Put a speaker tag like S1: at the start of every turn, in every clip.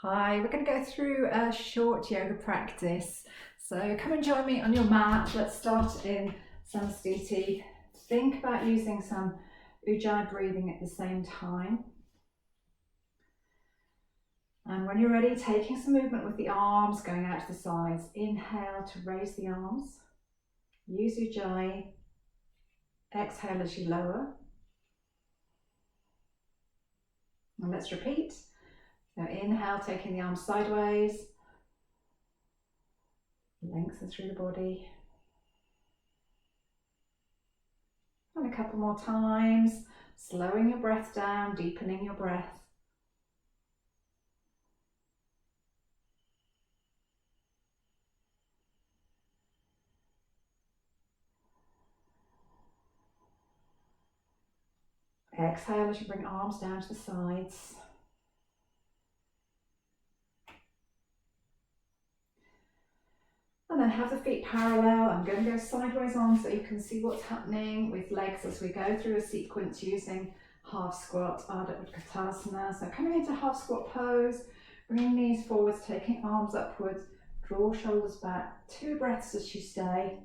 S1: Hi, we're going to go through a short yoga practice. So come and join me on your mat. Let's start in Samastiti. Think about using some Ujjayi breathing at the same time. And when you're ready, taking some movement with the arms, going out to the sides. Inhale to raise the arms. Use Ujjayi. Exhale as you lower. And let's repeat. So inhale, taking the arms sideways. Lengthen through the body. And a couple more times, slowing your breath down, deepening your breath. Exhale as you bring arms down to the sides. And then have the feet parallel. I'm going to go sideways on so you can see what's happening with legs as we go through a sequence using half squat, Ardha Utkatasana. So coming into half squat pose, bringing knees forwards, taking arms upwards, draw shoulders back. 2 breaths as you stay.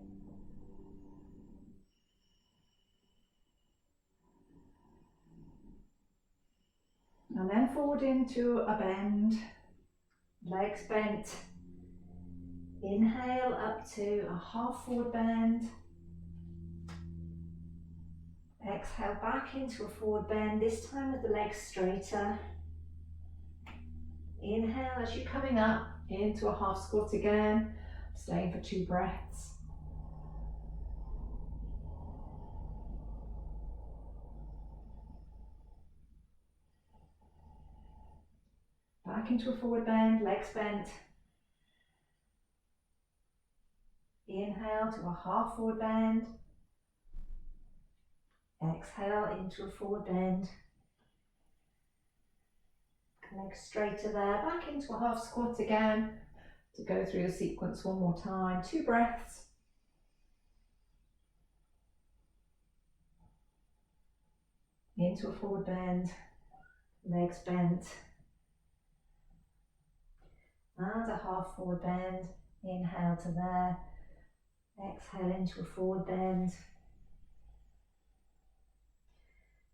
S1: And then forward into a bend, legs bent. Inhale up to a half forward bend. Exhale back into a forward bend, this time with the legs straighter. Inhale as you're coming up into a half squat again, staying for 2 breaths. Back into a forward bend, legs bent. Inhale to a half forward bend. Exhale into a forward bend. Legs straighter there, back into a half squat again. To go through the sequence one more time, 2 breaths. Into a forward bend, legs bent. And a half forward bend, inhale to there. Exhale into a forward bend.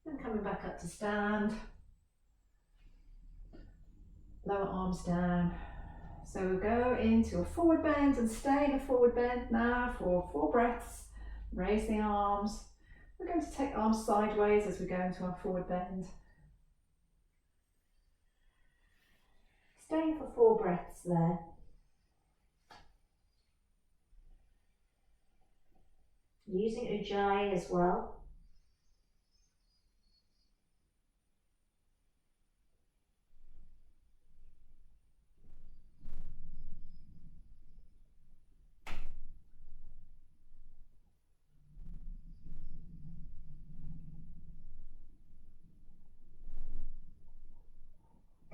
S1: And coming back up to stand. Lower arms down. So we'll go into a forward bend and stay in a forward bend now for 4 breaths. Raise the arms. We're going to take arms sideways as we go into our forward bend. Staying for 4 breaths there. Using Ujjayi as well.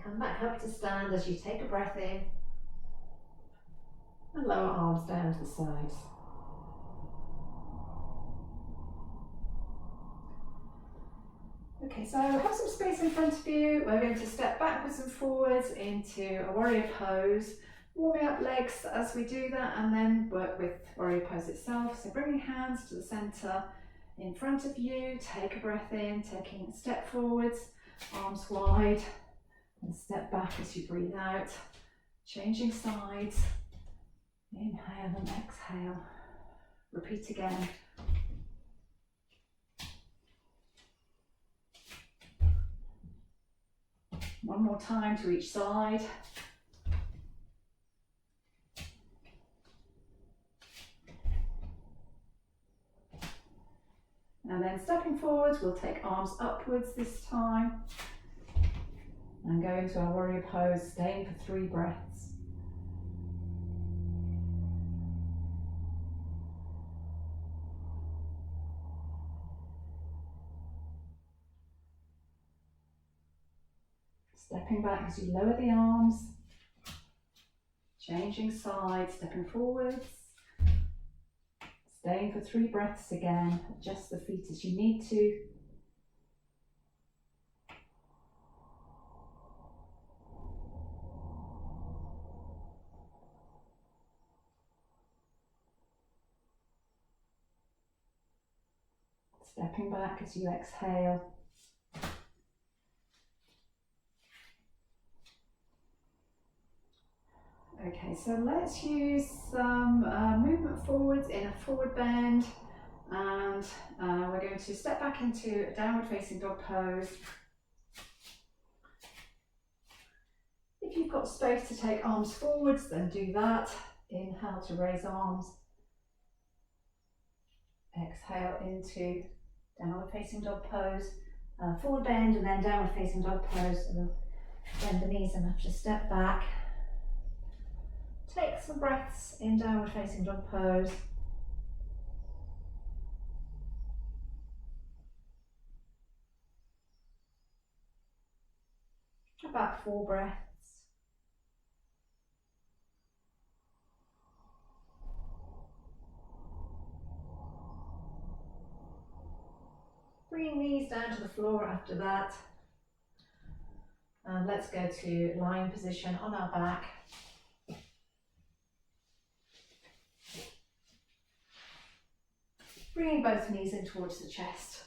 S1: Come back up to stand as you take a breath in. And lower arms down to the sides. Okay, so have some space in front of you. We're going to step backwards and forwards into a warrior pose. Warming up legs as we do that and then work with warrior pose itself. So bringing hands to the centre in front of you. Take a breath in, taking a step forwards, arms wide, and step back as you breathe out. Changing sides. Inhale and exhale. Repeat again. One more time to each side. And then stepping forwards, we'll take arms upwards this time. And go into our warrior pose, staying for 3 breaths. Stepping back as you lower the arms, changing sides, stepping forwards, staying for 3 breaths again. Adjust the feet as you need to. Stepping back as you exhale. Okay, so let's use some movement forwards in a forward bend, and we're going to step back into a downward facing dog pose. If you've got space to take arms forwards, then do that. Inhale to raise arms. Exhale into downward facing dog pose. Forward bend and then downward facing dog pose. So bend the knees enough to step back. Take some breaths in downward facing dog pose. About 4 breaths. Bringing knees down to the floor after that. And let's go to lying position on our back. Bringing both knees in towards the chest.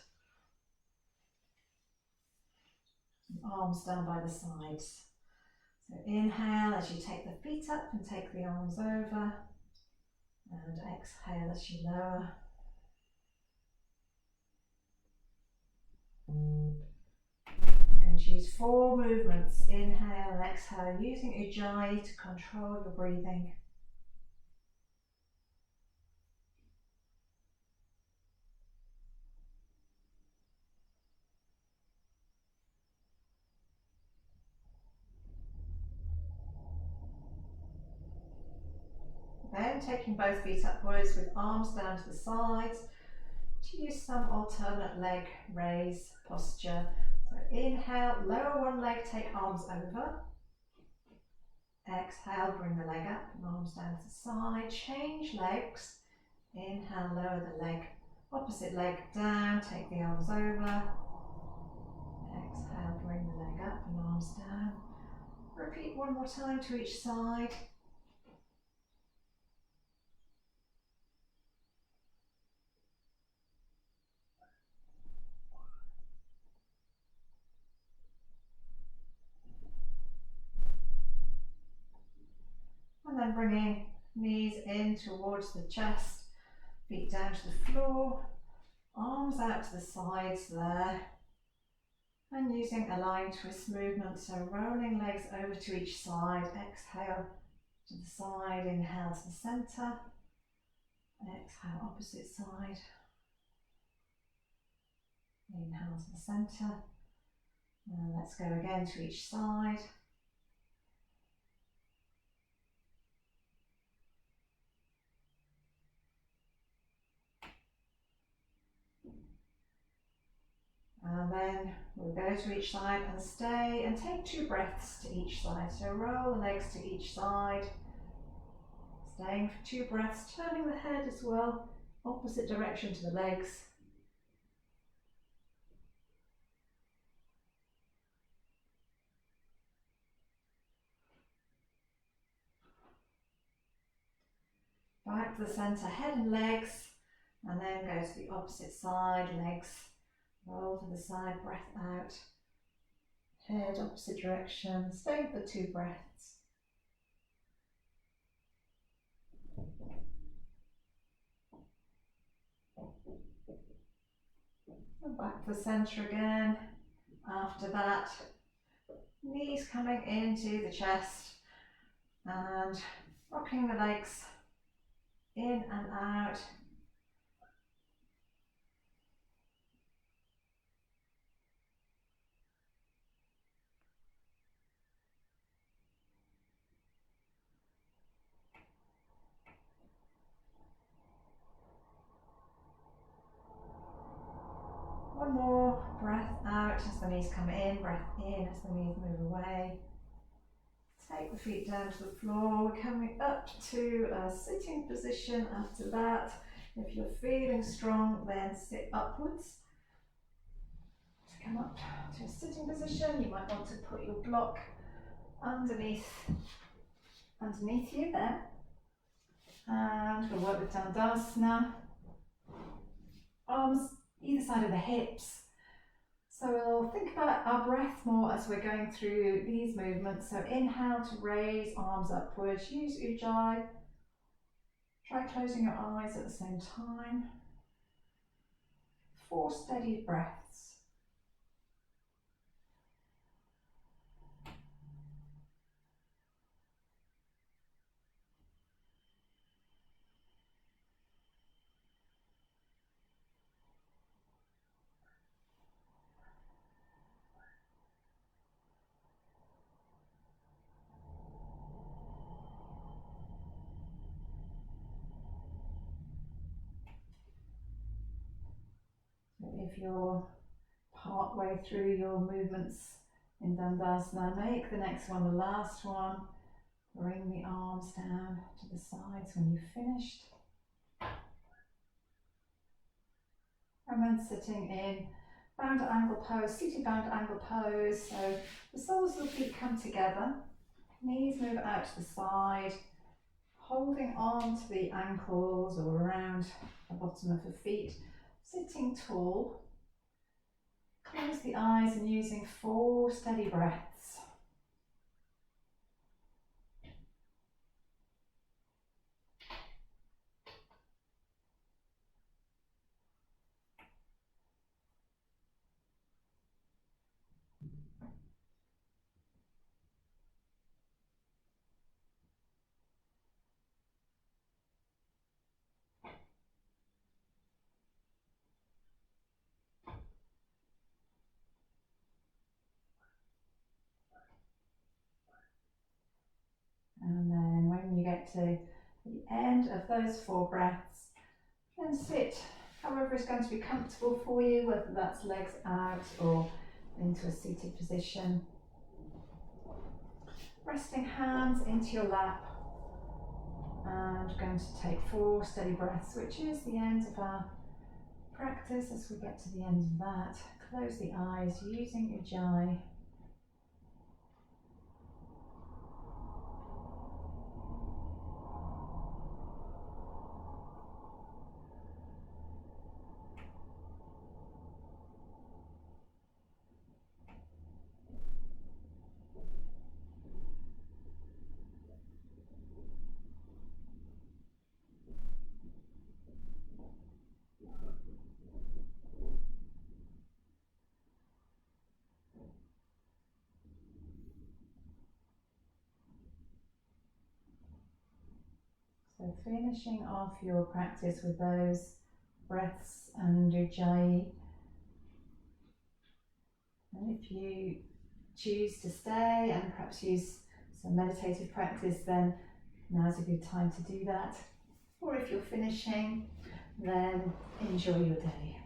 S1: Arms down by the sides. So inhale as you take the feet up and take the arms over. And exhale as you lower. I'm going to use 4 movements. Inhale and exhale, using Ujjayi to control your breathing. Then taking both feet upwards with arms down to the sides to use some alternate leg raise posture. So inhale, lower one leg, take arms over. Exhale, bring the leg up and arms down to the side. Change legs. Inhale, lower the leg, opposite leg down, take the arms over. Exhale, bring the leg up and arms down. Repeat one more time to each side. And then bringing knees in towards the chest, feet down to the floor, arms out to the sides there. And using a line twist movement, so rolling legs over to each side. Exhale to the side, inhale to the centre. Exhale, opposite side. Inhale to the centre. And let's go again to each side. And then we'll go to each side and stay and take 2 breaths to each side. So roll the legs to each side. Staying for 2 breaths, turning the head as well, opposite direction to the legs. Back to the centre, head and legs, and then go to the opposite side, legs. Roll to the side, breath out. Head opposite direction, stay for 2 breaths. And back to the centre again. After that, knees coming into the chest and rocking the legs in and out. One more breath out as the knees come in, breath in as the knees move away. Take the feet down to the floor. We're coming up to a sitting position after that. If you're feeling strong, then sit upwards. To come up to a sitting position, you might want to put your block underneath you there. And we'll work with Dandasana. Arms either side of the hips. So we'll think about our breath more as we're going through these movements. So inhale to raise arms upwards, use Ujjayi. Try closing your eyes at the same time. 4 steady breaths. If you're part way through your movements in Dandasana, make the next one the last one. Bring the arms down to the sides when you've finished. And then sitting in bound angle pose, seated bound angle pose. So the soles of the feet come together, knees move out to the side, holding on to the ankles or around the bottom of the feet, sitting tall. Close the eyes and using 4 steady breaths. And then when you get to the end of those 4 breaths, then sit however is going to be comfortable for you, whether that's legs out or into a seated position. Resting hands into your lap, and going to take 4 steady breaths, which is the end of our practice. As we get to the end of that, close the eyes using Ujjayi. So finishing off your practice with those breaths and Ujjayi. And if you choose to stay and perhaps use some meditative practice, then now's a good time to do that. Or if you're finishing, then enjoy your day.